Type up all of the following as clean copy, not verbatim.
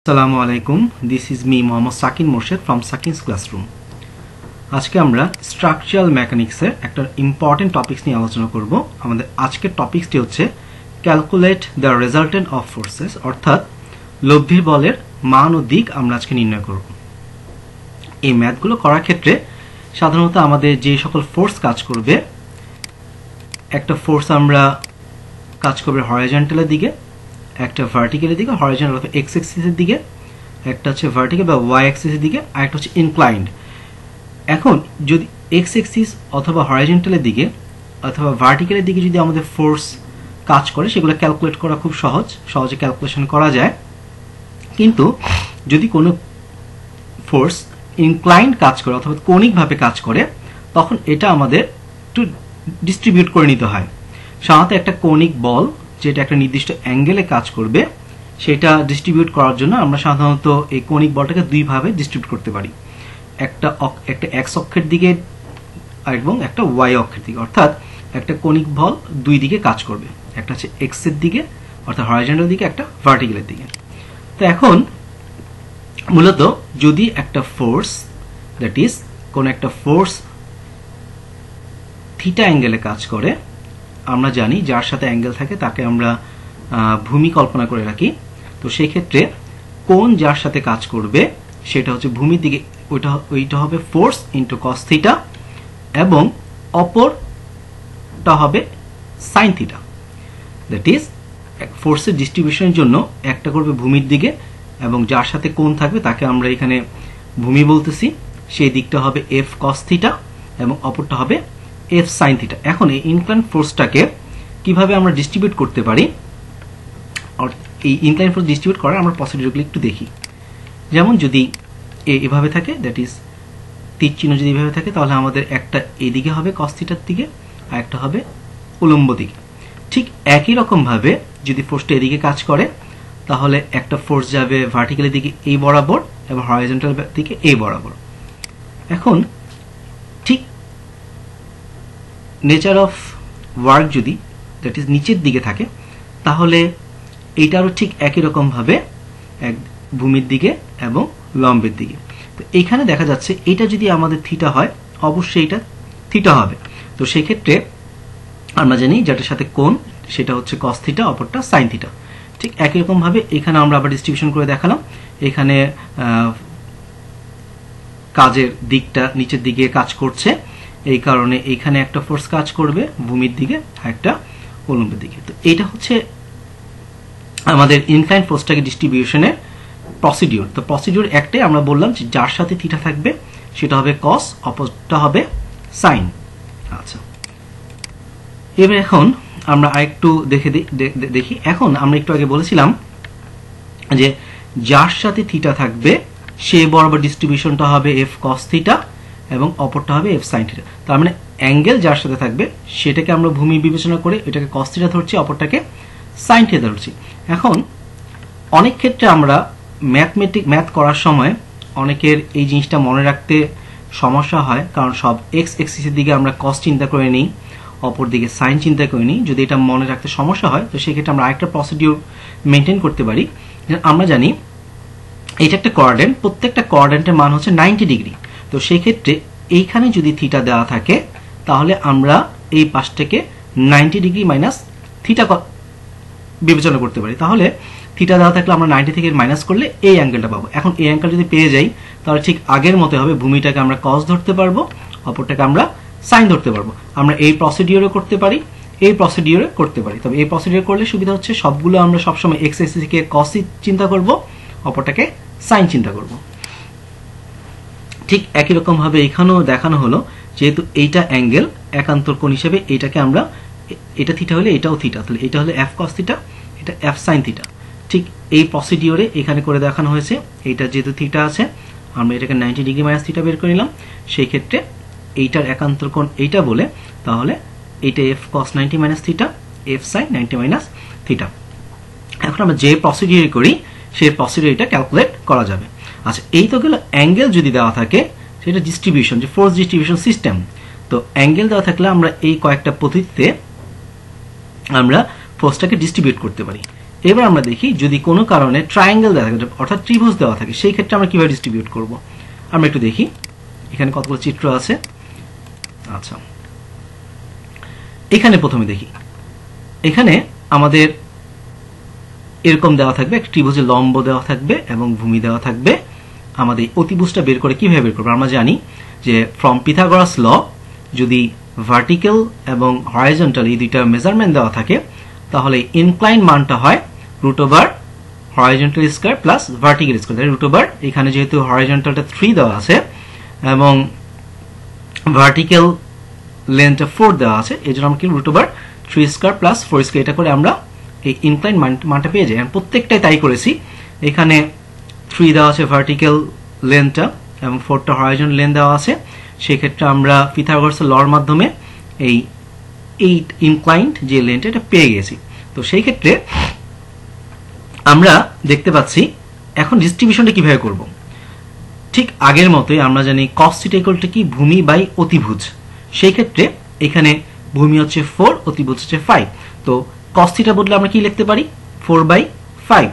আসসালামু আলাইকুম, this is me Mohammad Sakin Morshed from সাকিনস classroom. আজকে আমরা স্ট্রাকচারাল মেকানিক্সের একটা ইম্পর্টেন্ট টপিকস নিয়ে আলোচনা করব। আমাদের আজকের টপিকসটি হচ্ছে calculate the resultant of forces, অর্থাৎ লব্ধির বলের মান ও দিক আমরা আজকে নির্ণয় করব। এই ম্যাথগুলো করার ক্ষেত্রে সাধারণত আমাদের যে সকল ফোর্স কাজ করবে, একটা ফোর্স আমরা কাজ করবে হরাইজন্টালের দিকে, একটা ভার্টিক্যালের দিকে, হরাইজন্টাল অথবা এক্স অ্যাক্সিসের দিকে, একটা হচ্ছে ভার্টিক্যাল বা ওয়াই অ্যাক্সিসের দিকে, আর একটা হচ্ছে ইনক্লাইন্ড। এখন যদি এক্স অ্যাক্সিস অথবা হরাইজন্টালের দিকে অথবা ভার্টিক্যালের দিকে যদি আমাদের ফোর্স কাজ করে, সেগুলো ক্যালকুলেট করা খুব সহজে ক্যালকুলেশন করা যায়। কিন্তু যদি কোনো ফোর্স ইনক্লাইন্ড কাজ করে অথবা কৌণিকভাবে কাজ করে, তখন এটা আমাদের একটু ডিস্ট্রিবিউট করে নিতে হয়। সাধারণত একটা কৌণিক বল যেটা একটা নির্দিষ্ট অ্যাঙ্গেলে কাজ করবে, সেটা ডিস্ট্রিবিউট করার জন্য আমরা সাধারণত এই কৌণিক বলটাকে দুই ভাবে ডিস্ট্রিবিউট করতে পারি, একটা এক্স অক্ষের দিকে এবং একটা ওয়াই অক্ষের দিকে। অর্থাৎ একটা কৌণিক বল দুই দিকে কাজ করবে, একটা হচ্ছে এক্স এর দিকে অর্থাৎ হরাইজন্টাল দিকে, একটা ভার্টিক্যালের দিকে। তো এখন মূলত যদি একটা ফোর্স, দ্যাট ইজ কোন একটা ফোর্স থিটা অ্যাঙ্গেলে কাজ করে, আমরা জানি যার সাথে অ্যাঙ্গেল থাকে তাকে আমরা ভূমি কল্পনা করে রাখি। তো সেই ক্ষেত্রে কোণ যার সাথে কাজ করবে সেটা হচ্ছে ভূমির দিকে, ওইটা হবে ফোর্স ইন্টু কস থিটা, এবং অপরটা হবে সাইন থিটা। দ্যাট ইজ ফোর্সের ডিস্ট্রিবিউশনের জন্য একটা করবে ভূমির দিকে, এবং যার সাথে কোণ থাকবে তাকে আমরা এখানে ভূমি বলতেছি, সেই দিকটা হবে এফ কস থিটা এবং অপরটা হবে এফ সাইন থিটা। এখন এই ইনক্লাইন ফোর্সটাকে কিভাবে আমরা ডিস্ট্রিবিউট করতে পারি, এই ইনক্লাইন ফোর্স ডিস্ট্রিবিউট করার আমরা প্রসিডিউরগুলো একটু দেখি। যেমন যদি এভাবে থাকে, দ্যাট ইজ তীর চিহ্ন যদি এভাবে থাকে, তাহলে আমাদের একটা এদিকে হবে কস থিটার দিকে আর একটা হবে উলম্ব দিকে। ঠিক একই রকম ভাবে যদি ফোর্সটা এদিকে কাজ করে, তাহলে একটা ফোর্স যাবে ভার্টিক্যালের দিকে এই বরাবর এবং হরাইজন্টাল দিকে এই বরাবর। এখন ঠিক নেচার অফ ওয়ার্ক যদি দ্যাট ইজ নিচের দিকে থাকে, তাহলে এইটারও ঠিক একই রকম ভাবে এক ভূমির দিকে এবং লম্বের দিকে। তো এইখানে দেখা যাচ্ছে এটা যদি আমাদের থিটা হয়, অবশ্যই এটা থিটা হবে। তো সেই ক্ষেত্রে আমরা জানি যেটার সাথে কোণ সেটা হচ্ছে কস থিটা, অপরটা সাইন থিটা। ঠিক একই রকম ভাবে এখানে আমরা আবার ডিস্ট্রিবিউশন করে দেখালাম। এখানে কাজের দিকটা নিচের দিকে কাজ করছে, এই কারণে এখানে একটা ফোর্স কাজ করবে ভূমির দিকে আর একটা উলম্বের দিকে। তো এটা হচ্ছে আমাদের ইনক্লাইন ফোর্সটাকে ডিস্ট্রিবিউশনের প্রসিডিউর। তো প্রসিডিউর একটাই, আমরা বললাম যে যার সাথে থিটা থাকবে সেটা হবে কস, অপরটা হবে সাইন। আচ্ছা, এবার এখন আমরা আরেকটু দেখি। এখন আমরা একটু আগে বলেছিলাম যে যার সাথে থিটা থাকবে সে বরাবর ডিস্ট্রিবিউশনটা হবে এফ কস থিটা এবং অপরটা হবে এফ সাইন থিটা। তার মানে অ্যাঙ্গেল যার সাথে থাকবে সেটাকে আমরা ভূমি বিবেচনা করে এটাকে কস থিটা ধরছি, অপরটাকে সাইন থিটা ধরছি। এখন অনেক ক্ষেত্রে আমরা ম্যাথ করার সময় অনেকের এই জিনিসটা মনে রাখতে সমস্যা হয়, কারণ সব এক্স এক্সিসের দিকে আমরা কস চিন্তা করে নিই, অপর দিকে সাইন চিন্তা করে নিই। যদি এটা মনে রাখতে সমস্যা হয়, তো সেক্ষেত্রে আমরা আরেকটা প্রসিডিউর মেনটেন করতে পারি। আমরা জানি এটা একটা কোঅর্ডিনেট, প্রত্যেকটা কোঅর্ডিনেটের মান হচ্ছে 90 ডিগ্রি। তো সেই ক্ষেত্রে এইখানে যদি থিটা দেওয়া থাকে, তাহলে আমরা এই পাশটাকে 90 ডিগ্রি মাইনাস থিটা বিবেচনা করতে পারি। তাহলে থিটা দেওয়া থাকলে আমরা 90 থেকে মাইনাস করলে এই অ্যাঙ্গেলটা পাবো। এখন এই অ্যাঙ্গেল যদি পেয়ে যাই, তাহলে ঠিক আগের মতো হবে, ভূমিটাকে আমরা কস ধরতে পারবো, অপরটাকে আমরা সাইন ধরতে পারবো। আমরা এই প্রসিডিউরে করতে পারি, এই প্রসিডিউরে করতে পারি। তবে এই প্রসিডিউর করলে সুবিধা হচ্ছে সবগুলো আমরা সবসময় এক্স এক্সিসকে কস চিন্তা করব, অপরটাকে সাইন চিন্তা করব। ঠিক একই রকম ভাবে এখানেও দেখানো হলো, যেহেতু এইটা অ্যাঙ্গেল একান্তর কোণ হিসেবে এটাকে আমরা, এটা থিটা হলে এটাও থিটা, তাহলে এটা হলে এফ কস থিটা, এটা এফ সাইন থিটা। ঠিক এই প্রসিডিউরে এখানে করে দেখানো হয়েছে। এইটা যেহেতু থিটা আছে, আমরা এটাকে 90 ডিগ্রি মাইনাস থিটা বের করে নিলাম। সেই ক্ষেত্রে এইটার একান্তর কোণ এইটা বলে, তাহলে এইটা F cos 90 minus theta, F sine 90 minus theta. এখন আমরা যে প্রসিডিউর করি সেই প্রসিডিউর এটা ক্যালকুলেট করা যাবে। আচ্ছা, এই তো গেল অ্যাঙ্গেল যদি দেওয়া থাকে, সেটা ডিস্ট্রিবিউশন, যে ফোর্স ডিস্ট্রিবিউশন সিস্টেম। তো অ্যাঙ্গেল দেওয়া থাকলে আমরা এই কয়েকটা পদ্ধতিতে আমরা ফোর্সটাকে ডিস্ট্রিবিউট করতে পারি। এবার আমরা দেখি যদি কোনো কারণে ট্রায়াঙ্গেল দেওয়া থাকে অর্থাৎ ত্রিভুজ দেওয়া থাকে সেই ক্ষেত্রে আমরা কিভাবে ডিস্ট্রিবিউট করব আমরা একটু দেখি এখানে কতগুলো চিত্র আছে আচ্ছা এখানে প্রথমে দেখি এখানে আমাদের এরকম দেওয়া থাকবে একটা ত্রিভুজে লম্ব দেওয়া থাকবে এবং ভূমি দেওয়া থাকবে আমাদের অতিভুজটা বের করে কিভাবে বের করব আমরা জানি যে ফ্রম পিথাগোরাস ল যদি ভার্টিক্যাল এবং হরাইজন্টাল এই দুইটা মেজারমেন্ট দেওয়া থাকে তাহলে ইনক্লাইন মানটা হয় √ horizontal square plus vertical square √ এখানে যেহেতু হরাইজন্টালটা 3 দেওয়া আছে এবং ভার্টিক্যাল লেন্থটা 4 দেওয়া আছে এজন্য আমরা কি √ 3 স্কয়ার প্লাস 4 স্কয়ার এটা করে আমরা এই ইনক্লাইন মানটা পেয়ে যাই প্রত্যেকটাই তাই করেছি এখানে 3 দেওয়া আছে ভার্টিক্যাল লেন্থটা এবং 4টা হরাইজন্টাল লেন্থ দেওয়া আছে সেই ক্ষেত্রে আমরা পিথাগোরাসের লর মাধ্যমে এই 8 ইনক্লাইন্ড যে লেন্থ এটা পেয়ে গেছি তো সেই ক্ষেত্রে আমরা দেখতে পাচ্ছি এখন ডিস্ট্রিবিউশনটা কিভাবে করব ঠিক আগের মতোই আমরা জানি cos θ = কি ভূমি বাই অতিভুজ সেই ক্ষেত্রে এখানে ভূমি হচ্ছে 4 অতিভুজ হচ্ছে 5 তো cos θ বদলে আমরা কি লিখতে পারি 4/5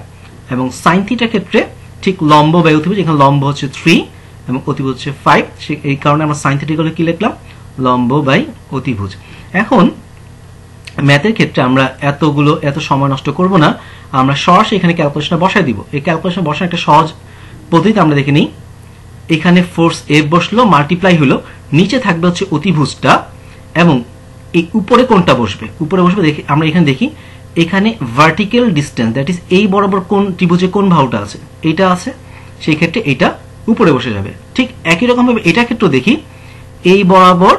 এবং sin θ ক্ষেত্রে ঠিক লম্ব বাই অতিভুজ এখানে লম্ব হচ্ছে 3 এবং অতিভুজ হচ্ছে 5 এই কারণে আমরা sin θ = কি লিখলাম লম্ব বাই অতিভুজ এখন ম্যাথের ক্ষেত্রে আমরা এত সময় নষ্ট করব না আমরা সরাসরি এখানে ক্যালকুলেশন বসায় দিব এই ক্যালকুলেশন বসানো একটা সহজ পদ্ধতি আমরা দেখে নিই এখানে ফোর্স F বসলো মাল্টিপ্লাই হলো নিচে থাকবে হচ্ছে অতিভুজটা এবং এই উপরে কোনটা বসবে উপরে বসবে দেখি আমরা এখানে দেখি এখানে ভার্টিক্যাল ডিসটেন্স দ্যাট ইজ এই বরাবর কোন ত্রিভুজে কোন বাহুটা আছে এটা আছে সেই ক্ষেত্রে এটা উপরে বসে যাবে ঠিক একই রকম ভাবে এটা ক্ষেত্রে দেখি এই বরাবর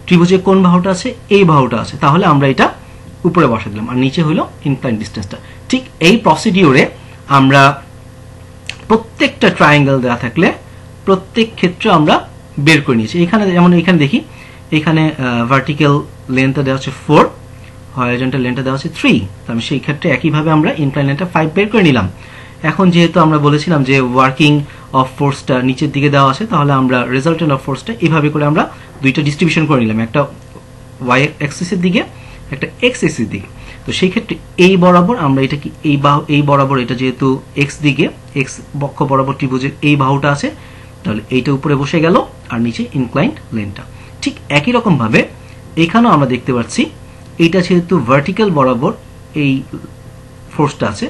ত্রিভুজে কোন বাহুটা আছে এই বাহুটা আছে তাহলে আমরা এটা উপরে বসা দিলাম আর নিচে হলো ইনক্লাইন ডিসটেন্সটা ঠিক এই প্রসিডিউরে আমরা প্রত্যেকটা ট্রায়াঙ্গেল দেওয়া থাকলে প্রত্যেক ক্ষেত্রে আমরা বের করে নিয়েছি এখানে যেমন এখানে দেখি এখানে ভার্টিক্যাল লেন্থটা দেওয়া হচ্ছে 4 হরাইজন্টাল লেন্থটা দেওয়া হচ্ছে 3 তাহলে সেই ক্ষেত্রে একই ভাবে আমরা ইনক্লাইন লেন্থটা 5 বের করে নিলাম এখন যেহেতু আমরা বলেছিলাম যে ওয়ার্কিং অফ ফোর্সটা নিচের দিকে দেওয়া আছে তাহলে আমরা রেজাল্টেন্ট অফ ফোর্সটা এইভাবে করে আমরা দুইটা ডিস্ট্রিবিউশন করে নিলাম একটা ওয়াই অ্যাক্সিসের দিকে একটা এক্স অ্যাক্সিসের দিকে তো সেই ক্ষেত্রে এই বরাবর আমরা এটা কি এই বরাবর এটা যেহেতু এক্স দিকে এক্স বক্ষ বরাবর ত্রিভুজের এই বাহুটা আছে তাহলে এইটা উপরে বসে গেল আর নিচে ইনক্লাইন্ড লেনটা ঠিক একই রকম ভাবে এখানেও আমরা দেখতে পাচ্ছি এইটা যেহেতু ভার্টিক্যাল বরাবর এই ফোর্সটা আছে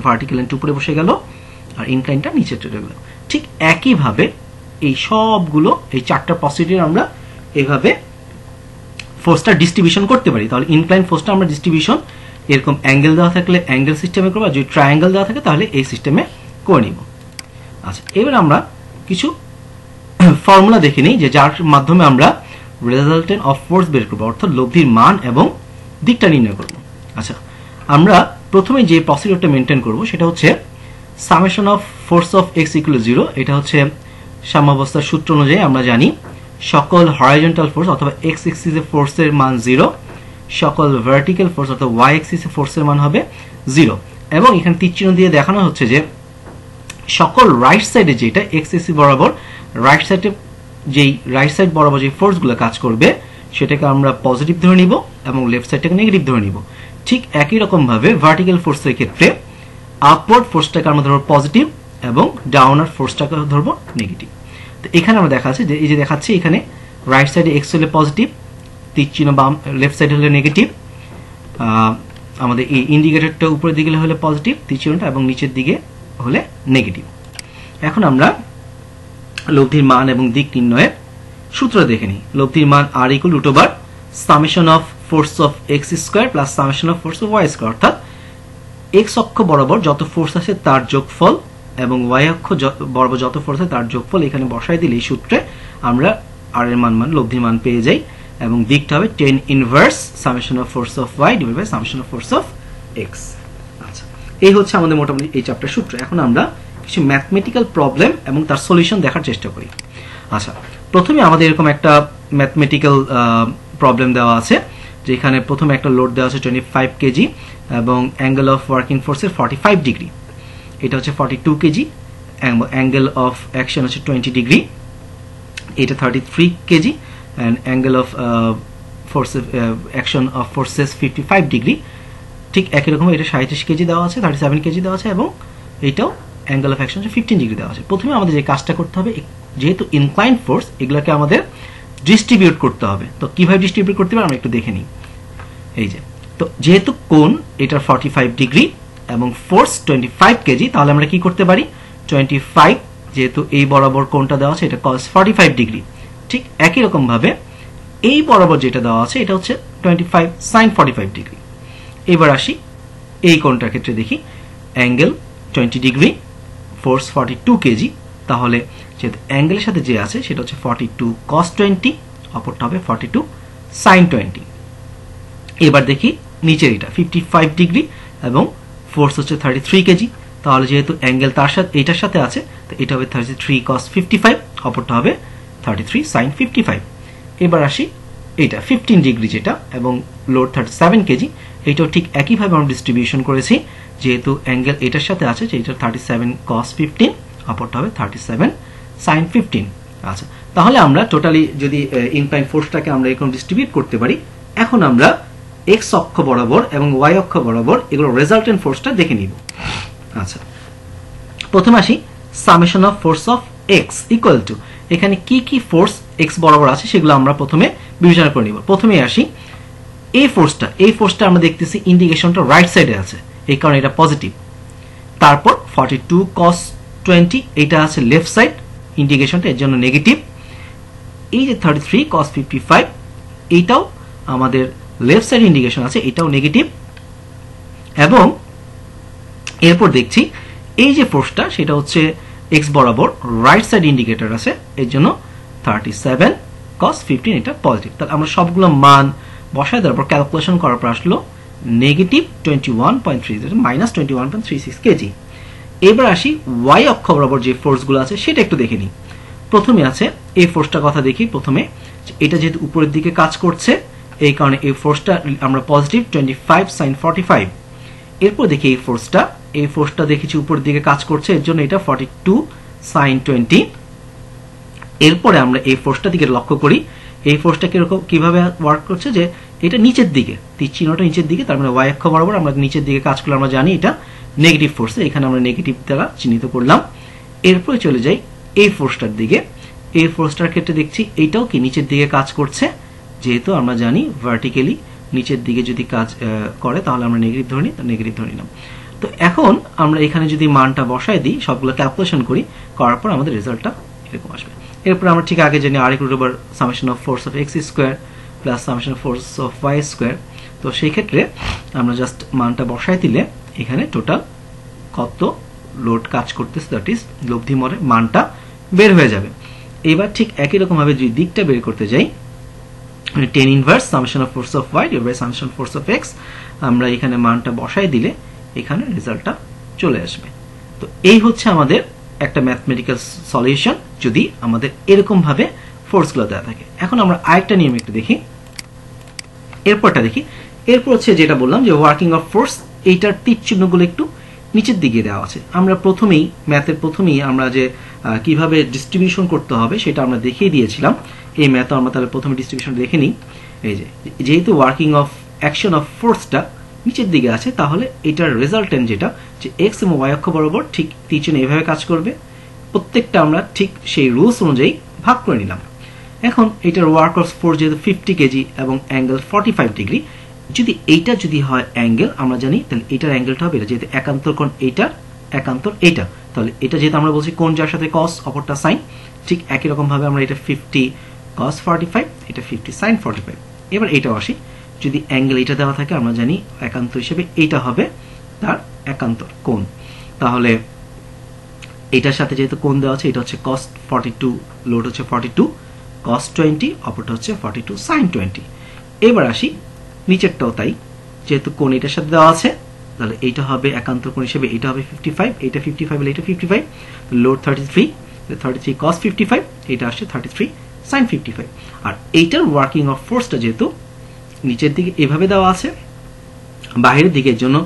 ভার্টিক্যাল লেনটা উপরে বসে গেল আর ইনক্লাইনটা নিচে চলে গেল ঠিক একই ভাবে এই সবগুলো এই চারটা প্রসিডিউর আমরা এইভাবে ফোর্সটা ডিস্ট্রিবিউশন করতে পারি তাহলে ইনক্লাইন ফোর্সটা আমরা ডিস্ট্রিবিউশন এরকম অ্যাঙ্গেল দেওয়া থাকলে অ্যাঙ্গেল সিস্টেমে করব আর যদি ট্রায়াঙ্গেল দেওয়া থাকে তাহলে এই সিস্টেমে করে নিব আচ্ছা এবার আমরা কিছু ফর্মুলা দেখে নিই যে যার মাধ্যমে আমরা রেজাল্টেন্ট অফ ফোর্স বের করব অর্থাৎ লব্ধির মান এবং দিকটা নির্ণয় করব আচ্ছা আমরা প্রথমে যে প্রসিডিউরটা মেইনটেইন করব সেটা হচ্ছে summation of force of x = 0 এটা হচ্ছে সাম্যাবস্থার সূত্র অনুযায়ী আমরা জানি সকল হরাইজন্টাল ফোর্স অথবা x অ্যাক্সিসে ফোর্সের মান 0 সকল ভার্টিক্যাল ফোর্স অথবা y অ্যাক্সিসে ফোর্সের মান হবে 0 এবং এখানে তীর চিহ্ন দিয়ে দেখানো হচ্ছে যে সকল রাইট সাইডে যেটা x অ্যাক্সিস বরাবর রাইট সাইড বরাবর যে ফোর্সগুলো কাজ করবে সেটাকে আমরা পজিটিভ ধরে নিব এবং লেফট সাইডটাকে নেগেটিভ ধরে নিব ঠিক একই রকম ভাবে ভার্টিক্যাল ফোর্সের ক্ষেত্রে আপওয়ার্ড ফোর্সটাকে আমরা ধরব পজিটিভ এবং ডাউনওয়ার্ড ফোর্সটাকে ধরব নেগেটিভ তো এখানে আমরা দেখাচ্ছি যে এই যে দেখাচ্ছি এখানে রাইট সাইডে x হলে পজিটিভ তীর চিহ্ন বাম লেফট সাইডে হলে নেগেটিভ আমাদের এই ইন্ডিকেটরটা উপরের দিকে হলে পজিটিভ তীর চিহ্নটা এবং নিচের দিকে হলে নেগেটিভ এখন আমরা লব্ধির মান এবং দিক নির্ণয়ের সূত্র দেখে নিই লব্ধির মান r = summation of force of x² plus summation of force of y² অর্থাৎ x অক্ষ বরাবর যত ফোর্স আছে তার যোগফল এবং y অক্ষ বরাবর যত ফোর্স আছে তার যোগফল এখানে বসাই দিলে এই সূত্রে আমরা r এর মান লব্ধির মান পেয়ে যাই এবং দিকটা হবে tan inverse summation of force of y divide by summation of force of x আচ্ছা এই হচ্ছে আমাদের মোটামুটি এই চ্যাপ্টার সূত্র এখন আমরা কিছু ম্যাথমেটিক্যাল প্রবলেম এবং তার সলিউশন দেখার চেষ্টা করি আচ্ছা প্রথমে আমাদের এরকম একটা ম্যাথমেটিক্যাল প্রবলেম দেওয়া আছে যেখানে প্রথমে একটা লোড দেওয়া আছে 25 কেজি এবং অ্যাঙ্গেল অফ ওয়ার্কিং ফোর্সের 45 ডিগ্রি এটা হচ্ছে 42 কেজি অ্যাঙ্গেল অফ অ্যাকশন হচ্ছে 20 ডিগ্রি এটা 33 KG and angle of force action of forces 55 degree ঠিক একই রকম এটা 37 কেজি দেওয়া আছে, 37 কেজি দেওয়া আছে, এবং এইটাও অ্যাঙ্গেল অফ অ্যাকশন 15 ডিগ্রি দেওয়া আছে। প্রথমে আমাদের যে কাজটা করতে হবে, যেহেতু ইনক্লাইন্ড ফোর্স, এগুলোকে আমাদের ডিস্ট্রিবিউট করতে হবে। তো কিভাবে ডিস্ট্রিবিউট করতে হবে আমরা একটু দেখে নিই। এই যে, তো যেহেতু কোণ এটা 45 ডিগ্রি এবং ফোর্স 25 কেজি, তাহলে আমরা কি করতে পারি, 25 যেহেতু এই বরাবর কোণটা দেওয়া আছে, এটা cos 45 ডিগ্রি, ঠিক একই রকম ভাবে এই বরাবর যেটা দেওয়া আছে এটা হচ্ছে 25 sin 45 ডিগ্রি। এবার আসি এই কোণটার ক্ষেত্রে, দেখি অ্যাঙ্গেল 20 ডিগ্রি, ফোর্স 42 কেজি, তাহলে যেহেতু অ্যাঙ্গেলের সাথে যে আছে সেটা হচ্ছে 42 cos 20, অপরটা হবে 42 sin 20। এবার দেখি নিচের এটা 55 ডিগ্রি এবং ফোর্স হচ্ছে 33 কেজি, তাহলে যেহেতু অ্যাঙ্গেল তার সাথে এটার সাথে আছে, তো এটা হবে 33 cos 55, অপরটা হবে 33 sin 55। এবার আসি এটা 15 ডিগ্রি যেটা, এবং লোড 37 কেজি, এটাও ঠিক একইভাবে আমরা ডিস্ট্রিবিউশন করেছি, যেহেতু অ্যাঙ্গেল এটার সাথে আছে, যে এটা 37 cos 15, অপরটা হবে 37 sin 15। আচ্ছা, তাহলে আমরা টোটালি যদি ইনক্লাইন ফোর্সটাকে আমরা এরকম ডিস্ট্রিবিউট করতে পারি, এখন আমরা এক্স অক্ষ বরাবর এবং ওয়াই অক্ষ বরাবর এগুলো রেজাল্টেন্ট ফোর্সটা দেখে নিব। আচ্ছা, প্রথমে আসি summation of force of x equal to, এখানে কি কি ফোর্স এক্স বরাবর আছে সেগুলো আমরা প্রথমে বিবেচনা করে নিব। প্রথমে আসি এই ফোর্সটা আমরা দেখতেছি ইন্ডিকেশনটা রাইট সাইডে আছে, এই কারণে এটা পজিটিভ। তারপর 42 cos 20 এটা আছে লেফট সাইড, ইন্ডিকেশনটা এর জন্য নেগেটিভ। এই যে 33 cos 55 এইটাও আমাদের লেফট সাইড ইন্ডিকেশন আছে, এটাও নেগেটিভ। এবং এরপর দেখছি এই যে ফোর্সটা সেটা হচ্ছে এক্স বরাবর রাইট সাইড ইন্ডিকেটর আছে, এর জন্য 37 cos 15 এটা পজিটিভ। তাহলে আমরা সবগুলো মান বসায় দেওয়ার পর ক্যালকুলেশন করার পর আসলো নেগেটিভ 21.30 মাইনাস 21.36 কেজি। এবার আসি ওয়াই অক্ষ বরাবর যে ফোর্সগুলো আছে সেটা একটু দেখে নিই। প্রথমে আছে এই ফোর্সটার কথা দেখি। প্রথমে এটা যেহেতু উপরের দিকে কাজ করছে, এই কারণে এই ফোর্সটা আমরা পজিটিভ 25 sin 45। এরপর দেখি এই ফোর্সটা দেখেছি উপরের দিকে কাজ করছে, এর জন্য এটা 42 sin 20। এরপরে আমরা এই ফোর্সটা দিকে লক্ষ্য করি, এই ফোর্সটা কিভাবে ওয়ার্ক করছে, যে এটা নিচের দিকে, তীর চিহ্নটা নিচের দিকে, তার মানে ওয়াই অক্ষ বরাবর আমরা নিচের দিকে কাজ করলে আমরা জানি এটা নেগেটিভ ফোর্স, এখানে আমরা নেগেটিভ দ্বারা চিহ্নিত করলাম। এরপরে চলে যাই এই ফোর্সটার দিকে। এই ফোর্সটার ক্ষেত্রে দেখছি এইটাও কি নিচের দিকে কাজ করছে, যেহেতু আমরা জানি ভার্টিক্যালি নিচের দিকে যদি কাজ করে তাহলে আমরা নেগেটিভ ধরে নিই, নেগেটিভ ধরে নিলাম। তো এখন আমরা এখানে যদি মানটা বসায় দিই, সবগুলো ক্যালকুলেশন করার পর আমাদের রেজাল্টটা এরকম আসবে। এরপর আমরা ঠিক আগে জানি R equal to summation of force of x square plus summation of force of y square. তো সেই ক্ষেত্রে আমরা জাস্ট মানটা বসায় দিলে এখানে টোটাল কত লোড কাজ করতেছে, দ্যাট ইজ লব্ধি মরে মানটা বের হয়ে যাবে। এবার ঠিক একই রকম ভাবে যদি দিকটা বের করতে যাই, tan inverse summation of force of Y divide by summation of force of X, আমরা এখানে মানটা বসায় দিলে এখানে রেজাল্টটা চলে আসবে। তো এই হচ্ছে আমাদের একটা ম্যাথমেটিক্যাল সলিউশন যদি আমাদের এরকম ভাবে ফোর্সগুলো দেওয়া থাকে। এখন আমরা আরেকটা নিয়ম একটু দেখি, এরপর হচ্ছে যেটা বললাম যে ওয়ার্কিং অফ ফোর্স, এইটার তীর চিহ্নগুলো একটু নিচের দিকে দেওয়া আছে। আমরা ম্যাথের প্রথমেই আমরা যে কিভাবে ডিস্ট্রিবিউশন করতে হবে সেটা আমরা দেখিয়ে দিয়েছিলাম। এই ম্যাথ আমরা তাহলে প্রথমে ডিস্ট্রিবিউশন দেখে নিই। এই যেহেতু ওয়ার্কিং অফ অ্যাকশন অফ ফোর্সটা নিচের দিকে আছে, তাহলে এটার রেজাল্টেন্ট যেটা যে এক্স এবং ওয়াই অক্ষ বরাবর ঠিক তীর চিহ্ন এইভাবে কাজ করবে। প্রত্যেকটা আমরা ঠিক সেই রুলস অনুযায়ী ভাগ করে নিলাম। এখন এটার ওয়ার্ক অফ ফোর্স যেহেতু 50 কেজি এবং অ্যাঙ্গেল 45 ডিগ্রি, এইটা যদি হয় অ্যাঙ্গেল, আমরা জানি তাহলে এটার অ্যাঙ্গেলটা হবে এটা, যেহেতু একান্তর কোণ এইটার একান্তর এইটা, তাহলে এটা যেহেতু আমরা বলছি কোণ যার সাথে কস অপরটা সাইন, ঠিক একই রকম ভাবে আমরা এটা 50 cos 45, এটা 50 sin 45। এবার এটাও আসি, যদি অ্যাঙ্গেল এটা দেওয়া থাকে আমরা জানি একান্ত হিসেবে এইটা হবে তার একান্তর কোণ, তাহলে এটার সাথে যেহেতু কোণ দেওয়া আছে এটা হচ্ছে cos 42, লোড হচ্ছে 42 cos 20, অপরটা হচ্ছে 42 sin 20। এবার আসি নিচেরটাও তাই, যেহেতু কোণ এটার সাথে দেওয়া আছে তাহলে এইটা হবে একান্তর কোণ হিসেবে, এটা হবে 55, এটা 55 হলে এটা 55, লোড 33 cos 55, এটা আসছে 33 sin 55। আর এইটার ওয়ার্কিং অফ ফোর্সটা যেহেতু নিচের দিকে এভাবে দেওয়া আছে, বাইরের দিকের জন্য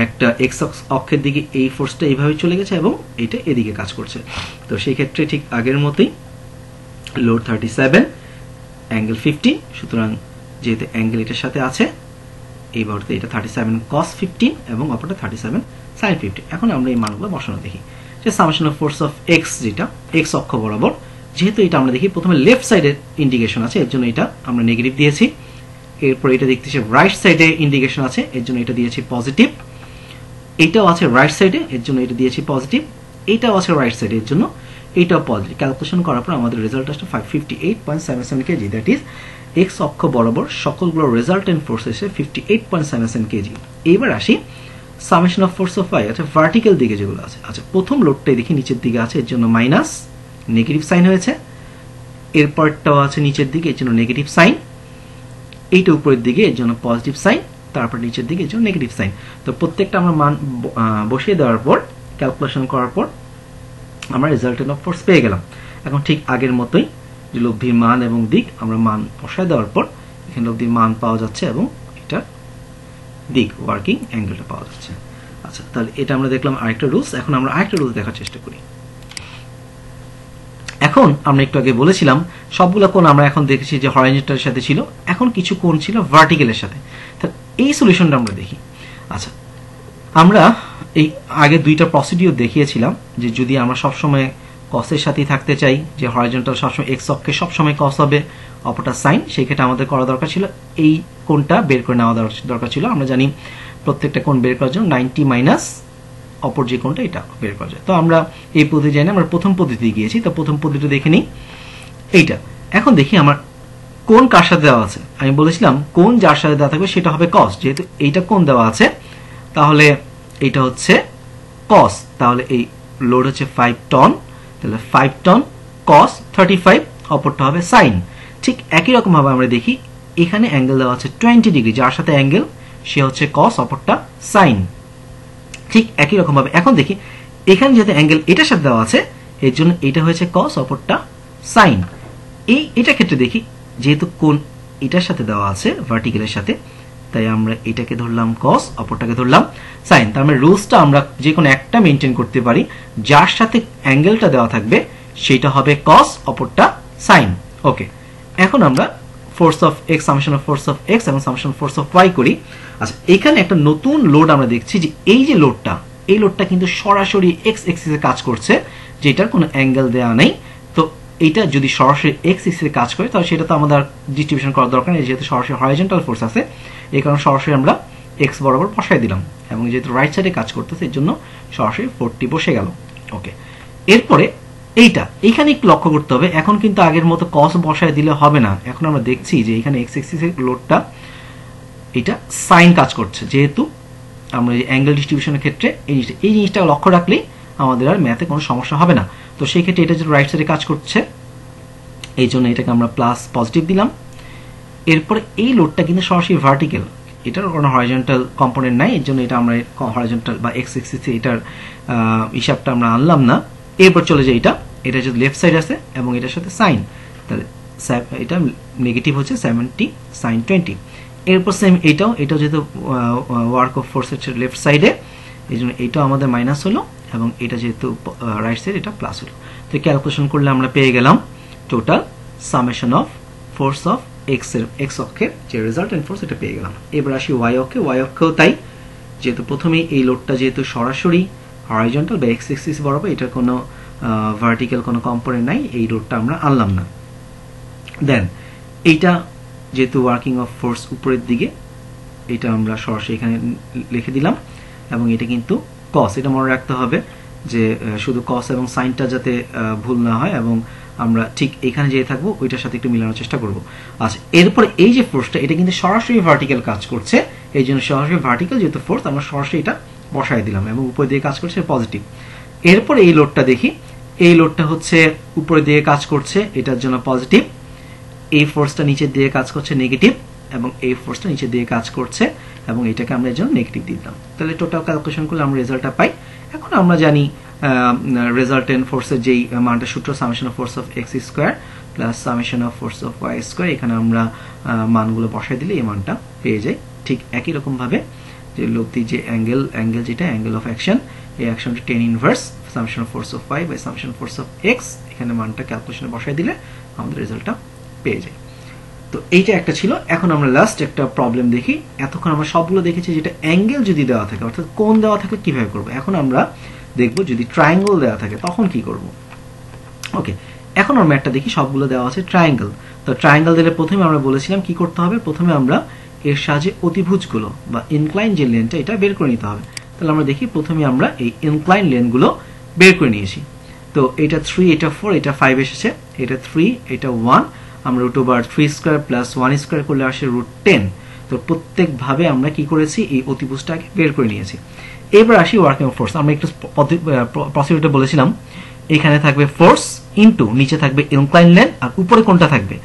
একটা এক্স অক্ষের দিকে এই ফোর্সটা এইভাবে চলে গেছে এবং এটা এদিকে কাজ করছে। তো সেই ক্ষেত্রে ঠিক আগের মতোই লোড 37 অ্যাঙ্গেল 50, সুতরাং যেহেতু অ্যাঙ্গেল এটার সাথে আছে এই মুহূর্তে এটা 37 cos 15 এবং অপরটা 37 sin 15। এখন আমরা এই মানগুলো বসানো দেখি যে summation of force of x, যেটা এক্স অক্ষ বরাবর, যেহেতু এটা আমরা দেখি প্রথমে লেফট সাইডের ইন্ডিকেশন আছে এর জন্য এটা আমরা নেগেটিভ দিয়েছি। এরপর এটা দেখতেছি রাইট সাইডে ইন্ডিকেশন আছে এর জন্য এটা দিয়েছি পজিটিভ। এটাও আছে রাইট সাইডে এর জন্য এটা দিয়েছি পজিটিভ। এটাও আছে রাইট সাইডে এর জন্য এটাও পজিটিভ। ক্যালকুলেশন করার পর আমাদের রেজাল্ট আসছে 558.77 কেজি, দ্যাট ইজ এক্স অক্ষ বরাবর সকলগুলো রেজাল্টেন্ট ফোর্স এসে 58.77 কেজি। এইবার আসি summation of force of y, আচ্ছা ভার্টিক্যাল দিকে যেগুলো আছে, আচ্ছা প্রথম লোডটাই দেখি নিচের দিকে আছে এর জন্য মাইনাস নেগেটিভ সাইন হয়েছে। এরপরটাও আছে নিচের দিকে এর জন্য নেগেটিভ সাইন। এইটা উপরের দিকে এর জন্য পজিটিভ সাইন, তারপর নিচের দিকে এর জন্য নেগেটিভ সাইন। তো প্রত্যেকটা আমরা মান বসিয়ে দেওয়ার পর ক্যালকুলেশন করার পর আমরা রেজাল্টেন্ট অফ ফোর্স পেয়ে গেলাম। এখন ঠিক আগের মতোই যে লব্ধির মান এবং দিক আমরা মান বসায় দেওয়ার পর এখানে লব্ধির মান পাওয়া যাচ্ছে এবং এটা দিক ওয়ার্কিং অ্যাঙ্গেলটা পাওয়া যাচ্ছে। আচ্ছা তাহলে এটা আমরা দেখলাম আরেকটা রুলস। এখন আমরা আরেকটা রুলস দেখার চেষ্টা করি। এখন আমরা একটু আগে বলেছিলাম সবগুলো কোণ আমরা এখন দেখেছি যে হরাইজন্টালের সাথে ছিল, এখন কিছু কোণ ছিল ভার্টিক্যালের সাথে। তাহলে এই সলিউশনটা আমরা দেখি। আচ্ছা আমরা এই আগে দুইটা প্রসিডিউর দেখিয়েছিলাম যে যদি আমরা সবসময় কসের সাথেই থাকতে চাই, যে হরাইজন্টাল সবসময় এক্স অক্ষে সবসময় কস হবে অপরটা সাইন, সেই ক্ষেত্রে আমাদের করা দরকার ছিল এই কোণটা বের করে নেওয়া দরকার ছিল। আমরা জানি প্রত্যেকটা কোণ বের করার জন্য 90 মাইনাস অপর যে কোণটা এটা বের করা যায়। তো আমরা এই পদ্ধতি জানি, আমরা প্রথম পদ্ধতি গিয়েছি। তো প্রথম পদ্ধতি দেখে নিই এইটা। এখন দেখি আমার কোণ কার সাথে দেওয়া আছে। আমি বলেছিলাম কোণ যার সাথে দেওয়া থাকবে সেটা হবে কস। যেহেতু এইটা কোণ দেওয়া আছে তাহলে এইটা হচ্ছে কস, তাহলে এই লোড হচ্ছে 5 টন, তাহলে 5 টন কস 35, অপরটা হবে সাইন। ঠিক একই রকম ভাবে আমরা দেখি এখানে অ্যাঙ্গেল দেওয়া আছে 20 ডিগ্রি, যার সাথে অ্যাঙ্গেল সে হচ্ছে কস, অপরটা সাইন। ঠিক একই রকম ভাবে এখন দেখি এখানে যেহেতু অ্যাঙ্গেল এটার সাথে দেওয়া আছে এর জন্য এটা হয়েছে কস, অপরটা সাইন। এটা ক্ষেত্রে দেখি যেহেতু কোণ এটার সাথে দেওয়া আছে ভার্টিক্যালের সাথে, তাই আমরা এটাকে ধরলাম কস, অপরটাকে ধরলাম সাইন। তার মানে রুলসটা আমরা যে কোনো একটা মেনটেন করতে পারি, যার সাথে অ্যাঙ্গেলটা দেওয়া থাকবে সেটা হবে কস, অপরটা সাইন। ওকে, এখন আমরা force of x, summation of force of x এবং summation of force of y করি। আচ্ছা এখানে একটা নতুন লোড আমরা দেখছি যে এই যে লোডটা, এই লোডটা কিন্তু সরাসরি এক্স এক্সিসে কাজ করছে, যেটার কোনো অ্যাঙ্গেল দেওয়া নেই। তো এইটা যদি সরাসরি এক্স এক্সিসে কাজ করে তাহলে সেটা তো আমাদের ডিস্ট্রিবিউশন করার দরকার নেই, যেহেতু সরাসরি হরাইজন্টাল ফোর্স আছে এই কারণে সরাসরি আমরা এক্স বরাবর বসাই দিলাম, এবং যেহেতু রাইট সাইডে কাজ করতেছে এর জন্য সরাসরি 40 বসে গেল। ওকে, এরপরে এইখানে একটু লক্ষ্য করতে হবে, এখন কিন্তু আগের মতো কস বসায় দিলে হবে না। এখন আমরা দেখছি যে এখানে এক্স এক্সিসের লোডটা এটা সাইন কাজ করছে, যেহেতু আমরা অ্যাঙ্গেল ডিস্ট্রিবিউশনের ক্ষেত্রে এই জিনিসটা লক্ষ্য রাখলেই আমাদের আর ম্যাথে কোনো সমস্যা হবে না। তো সেই ক্ষেত্রে এটা যেহেতু রাইট সাইডে কাজ করছে এই জন্য এটাকে আমরা প্লাস পজিটিভ দিলাম। এরপরে এই লোডটা কিন্তু সরাসরি ভার্টিক্যাল, এটার কোনো হরাইজন্টাল কম্পোনেন্ট নাই, এর জন্য এটা আমরা হরাইজন্টাল বা এক্স এক্সিসে এটার হিসাবটা আমরা আনলাম না। এরপর চলে যায় এটা যদি লেফট সাইড আছে এবং এটার সাথে সাইন, তাহলে এটা নেগেটিভ হচ্ছে 70 সাইন 20। এরপর সেম এটাও যেহেতু ওয়ার্ক অফ ফোর্স হচ্ছে লেফট সাইডে এই জন্য এটাও আমাদের মাইনাস হলো, এবং এটা যেহেতু রাইট সাইড এটা প্লাস হলো। তো ক্যালকুলেশন করলে আমরা পেয়ে গেলাম total summation of force of x অক্ষের যে রেজাল্টেন্ট ফোর্স এটা পেয়ে গেলাম। এবার আসি ওয়াই অক্ষেও তাই, যেহেতু প্রথমেই এই লোডটা যেহেতু সরাসরি হরাইজন্টাল বা এক্স এক্সিস বরাবর, এটার কোনো ভার্টিক্যাল কোনো কম্পোনেন্ট নাই, এই লোডটা আমরা আনলাম না। দেন এইটা যেহেতু ওয়ার্কিং অফ ফোর্স উপরের দিকে, এটা আমরা সরাসরি এখানে লিখে দিলাম, এবং এটা কিন্তু কস, এটা মনে রাখতে হবে যে শুধু কস এবং সাইনটা যাতে ভুল না হয়, এবং আমরা ঠিক এখানে যে থাকবো ওইটার সাথে একটু মিলানোর চেষ্টা করব। আচ্ছা এরপরে এই যে ফোর্সটা এটা কিন্তু সরাসরি ভার্টিক্যাল কাজ করছে, এই জন্য সরাসরি ভার্টিক্যাল যেহেতু ফোর্স আমরা সরাসরি এটা বসাই দিলাম, এবং উপরে দিয়ে কাজ করছে পজিটিভ। এরপরে এই লোডটা দেখি, এই লোডটা হচ্ছে উপরে দিয়ে কাজ করছে, এটার জন্য পজিটিভ। এই ফোর্সটা নিচের দিয়ে কাজ করছে নেগেটিভ, এবং এই ফোর্সটা নিচের দিয়ে কাজ করছে, এবং এটাকে আমরা এর জন্য নেগেটিভ দিলাম। তাহলে টোটাল ক্যালকুলেশন করলে আমরা রেজাল্টটা পাই। এখন আমরা জানি রেজাল্টেন্ট ফোর্সের যেই মানটা সূত্র summation of force of x square plus summation of force of y square, এখানে আমরা মানগুলো বসাই দিলে এই মানটা পেয়ে যাই। ঠিক একই রকম ভাবে যে লব্ধি যে অ্যাঙ্গেল যেটা অ্যাঙ্গেল অফ অ্যাকশন, এই অ্যাকশনটা tan inverse summation of force of y by summation of force of x, এখানে মানটা ক্যালকুলেশনে বসাই দিলে আমাদের রেজাল্টটা পেয়ে যায়। তো এইটা একটা ছিল। এখন আমরা লাস্ট একটা প্রবলেম দেখি। এতক্ষণ আমরা সবগুলো দেখেছি যেটা অ্যাঙ্গেল যদি দেওয়া থাকে, অর্থাৎ কোণ দেওয়া থাকে কিভাবে করব। এখন আমরা দেখব যদি ট্রায়াঙ্গেল দেওয়া থাকে তখন কি করব। ওকে, এখন আমরা একটা দেখি, সবগুলো দেওয়া আছে ট্রায়াঙ্গেল। তো ট্রায়াঙ্গেল দিলে প্রথমে আমরা বলেছিলাম কি করতে হবে, প্রথমে আমরা এর সাহায্যে অতিভুজগুলো বা ইনক্লাইন যে লেনটা এটা বের করে নিতে হবে। তাহলে আমরা দেখি প্রথমে আমরা এই ইনক্লাইন লেনগুলো বের করে নিয়েছি। তো এটা 3, এটা 4, এটা 5 এসেছে, এটা 3, এটা 1, আমরা √3 স্কয়ার প্লাস 1 স্কয়ার করলে আসে √10। তো প্রত্যেকভাবে আমরা কি করেছি, এই অতিভুজটাকে বের করে নিয়েছি। এবার আসি ওয়ার্কিং ফোর্স। আমরা একটু প্রসিডিউরটা বলেছিলাম, এখানে থাকবে ফোর্স ইনটু নিচে থাকবে ইনক্লাইন লেন, আর উপরে কোনটা থাকবে,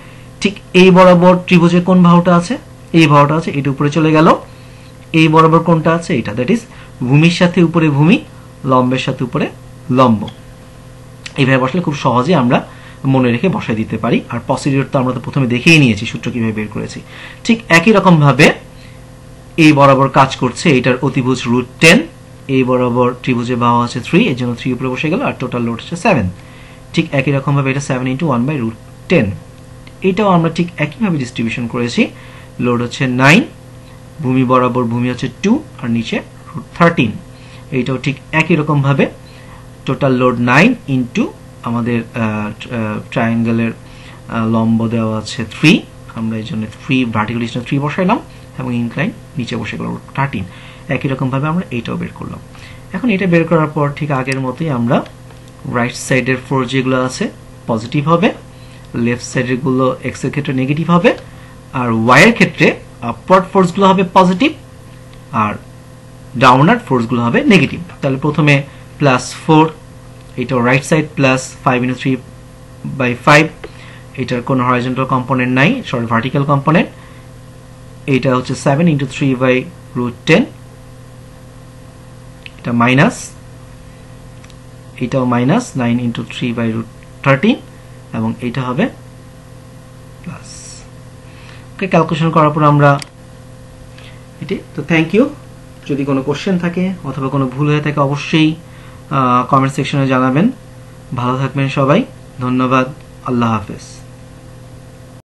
ঠিক এই বরাবর ত্রিভুজের কোন বাহুটা আছে, এই বাহুটা আছে, এটা উপরে চলে গেল। এই বরাবর কোনটা আছে, এটা, দ্যাট ইজ ভূমির সাথে উপরে ভূমি, লম্বের সাথে উপরে লম্ব। এইভাবে বসলে খুব সহজে আমরা মনে রেখে বসাই দিতে পারি। আর প্রসিডিউর তো আমরা তো প্রথমে দেখেই নিয়েছি, সূত্র কিভাবে বের করেছি। ঠিক একই রকম ভাবে এই বরাবর কাজ করছে, এটার অতিভুজ √10, এই বরাবর ত্রিভুজের বাহু আছে 3, এর জন্য 3 উপরে বসে গেল, আর টোটাল লোড হচ্ছে 7। ঠিক একই রকম ভাবে এটা 7 × 1/√10। এটাও আমরা ঠিক একইভাবে ডিস্ট্রিবিউশন করেছি। লোড হচ্ছে 9, ভূমি বরাবর ভূমি হচ্ছে 2, আর নিচে √13। এইটাও ঠিক একই রকম ভাবে টোটাল লোড 9 ইন্টু আমাদের ট্রায়াঙ্গেলের লম্ব দেওয়া আছে 3, আমরা এই জন্য 3 ভার্টিক্যাল ডিসটেন্স 3 বসাইলাম, এবং ইনক্লাইন নিচে বসে গেল 13। একই রকম ভাবে আমরা এইটাও বের করলাম। এখন এটা বের করার পর ঠিক আগের মতোই আমরা রাইট সাইডের ফোর্স যেগুলো আছে পজিটিভ হবে, লেফট সাইডের গুলো এক্স এর ক্ষেত্রে নেগেটিভ হবে, আর ওয়াই এর ক্ষেত্রে আপওয়ার্ড ফোর্সগুলো হবে পজিটিভ, আর ডাউনওয়ার্ড ফোর্সগুলো হবে নেগেটিভ। তাহলে প্রথমে +4, এটা রাইট সাইড প্লাস 5 × 3/5, এটার কোনো হরাইজন্টাল কম্পোনেন্ট নাই, সরি ভার্টিক্যাল কম্পোনেন্ট। এটা হচ্ছে 7 × 3/√10, এটা মাইনাস, এটাও মাইনাস 9 × 3/√13, এবং এটা হবে প্লাস। ওকে, ক্যালকুলেশন করার পর আমরা এটি। তো থ্যাংক ইউ। যদি কোনো কোশ্চেন থাকে অথবা কোনো ভুল হয়ে থাকে অবশ্যই কমেন্ট সেকশনে জানাবেন। ভালো থাকবেন সবাই, ধন্যবাদ, আল্লাহ হাফেজ।